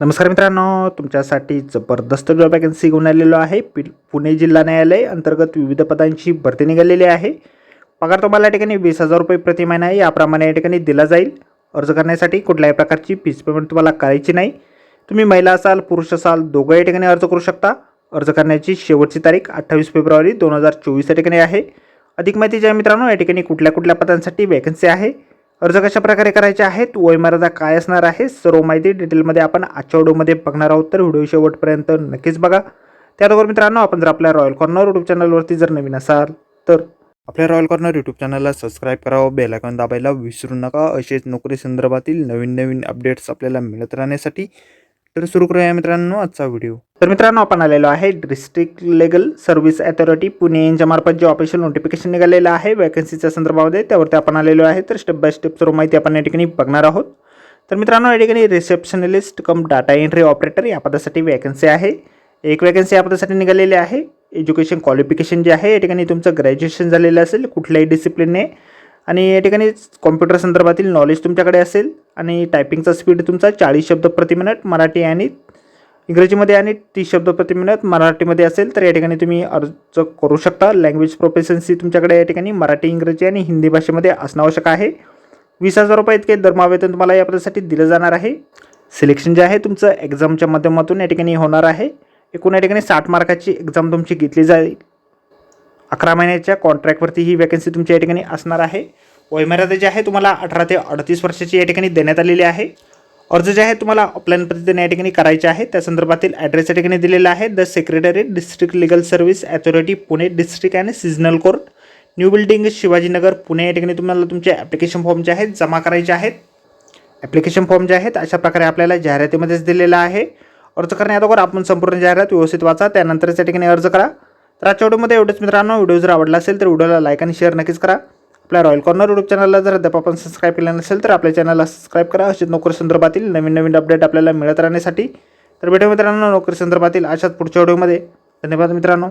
नमस्कार मित्रांनो, तुमच्यासाठी जबरदस्त जॉब वॅकन्सी घेऊन आलेलो आहे. पुणे जिल्हा न्यायालय अंतर्गत विविध पदांची भरती निघालेली आहे. पगार तुम्हाला या ठिकाणी 20,000 रुपये प्रति महिना याप्रमाणे या ठिकाणी दिला जाईल. अर्ज करण्यासाठी कुठल्याही प्रकारची फीस पेमेंट तुम्हाला करायची नाही. तुम्ही महिला असाल पुरुष असाल दोघं या ठिकाणी अर्ज करू शकता. अर्ज करण्याची शेवटची तारीख 28 फेब्रुवारी 2024 या ठिकाणी आहे. अधिक माहिती जी आहे मित्रांनो, या ठिकाणी कुठल्या पदांसाठी वॅकन्सी आहे, अर्ज कशा प्रकारे करायचे आहेत, वयमर्यादा काय असणार आहे, सर्व माहिती डिटेलमध्ये आपण आजच्या व्हिडिओमध्ये बघणार आहोत. तर व्हिडिओ शेवटपर्यंत नक्कीच बघा. त्याबरोबर मित्रांनो, आपण जर आपल्या रॉयल कॉर्नर यूट्यूब चॅनलवरती जर नवीन असाल तर आपल्या रॉयल कॉर्नर यूट्यूब चॅनलला सबस्क्राईब करावं, बेल आयकॉन दाबायला विसरू नका. असेच नोकरी संदर्भातील नवीन अपडेट्स आपल्याला मिळत राहण्यासाठी. तर सुरू करूया मित्रांनो आजचा व्हिडिओ. तर मित्रांनो, आपण आलेलो आहे district legal service authority Pune यांच्या मार्फत जे ऑफिशियल नोटिफिकेशन निघालेलं आहे वॅकन्सीच्या संदर्भामध्ये, त्यावरती आपण आलेलो आहे. तर स्टेप बाय स्टेप सर्व माहिती आपण या ठिकाणी बघणार आहोत. तर मित्रांनो, या ठिकाणी रिसेप्शनलिस्ट कम डाटा एंट्री ऑपरेटर या पदासाठी वॅकन्सी आहे. एक वॅकन्सी या पदासाठी निघालेली आहे. एज्युकेशन क्वालिफिकेशन जे आहे या ठिकाणी तुमचं ग्रॅज्युएशन झालेलं असेल कुठल्याही डिसिप्लिनने, आणि या ठिकाणी कॉम्प्युटर संदर्भातील नॉलेज तुमच्याकडे असेल, आणि टायपिंगचा स्पीड तुमचा 40 शब्द प्रति मिनिट मराठी आणि इंग्रजीमध्ये आणि 30 शब्द प्रति मिनिट मराठीमध्ये असेल तर या ठिकाणी तुम्ही अर्ज करू शकता. लँग्वेज प्रोफिशियन्सी तुमच्याकडे या ठिकाणी मराठी, इंग्रजी आणि हिंदी भाषेमध्ये असणं आवश्यक आहे. 20,000 रुपये इतके दरमहा वेतन तुम्हाला या पदासाठी दिलं जाणार आहे. सिलेक्शन जे आहे तुमचं एक्झामच्या माध्यमातून या ठिकाणी होणार आहे. एकूण या ठिकाणी 60 मार्काची एक्झाम तुमची घेतली जाईल. 11 महिन्याच्या कॉन्ट्रॅक्टवरती ही वॅकन्सी तुमच्या या ठिकाणी असणार आहे. वयमर्यादा जी आहे तुम्हाला 18 ते 38 वर्षाची या ठिकाणी देण्यात आलेली आहे. अर्ज जे आहे तुम्हाला ऑफलाईन पद्धतीने या ठिकाणी करायचे आहे. त्या संदर्भातील ॲड्रेस या ठिकाणी दिलेला आहे. The secretary district legal service authority Pune district and seasonal court, new building, Shivajinagar, Pune या ठिकाणी तुम्हाला तुमचे ॲप्लिकेशन फॉर्म जे आहेत जमा करायचे आहेत. ॲप्लिकेशन फॉर्म जे आहेत अशा प्रकारे आपल्याला जाहिरातीमध्येच दिलेला आहे. अर्ज करण्याअगोदर आपण संपूर्ण जाहिरात व्यवस्थित वाचा, त्यानंतरच या ठिकाणी अर्ज करा. तर आजच्या व्हिडिओमध्ये एवढंच मित्रांनो. व्हिडिओ जर आवडला असेल तर व्हिडिओला लाईक आणि शेअर नक्कीच करा. आपल्या रॉयल कॉर्नर यूट्यूब चॅनलला जर अद्याप आपण सबस्क्राईब केलं नसेल तर आपल्या चॅनलला सबस्क्राईब करा. अशाच नोकरी संदर्भातील नवीन अपडेट आपल्याला मिळत राहण्यासाठी. तर भेटूया मित्रांनो नोकरी संदर्भातील अशाच पुढच्या व्हिडिओमध्ये. धन्यवाद मित्रांनो.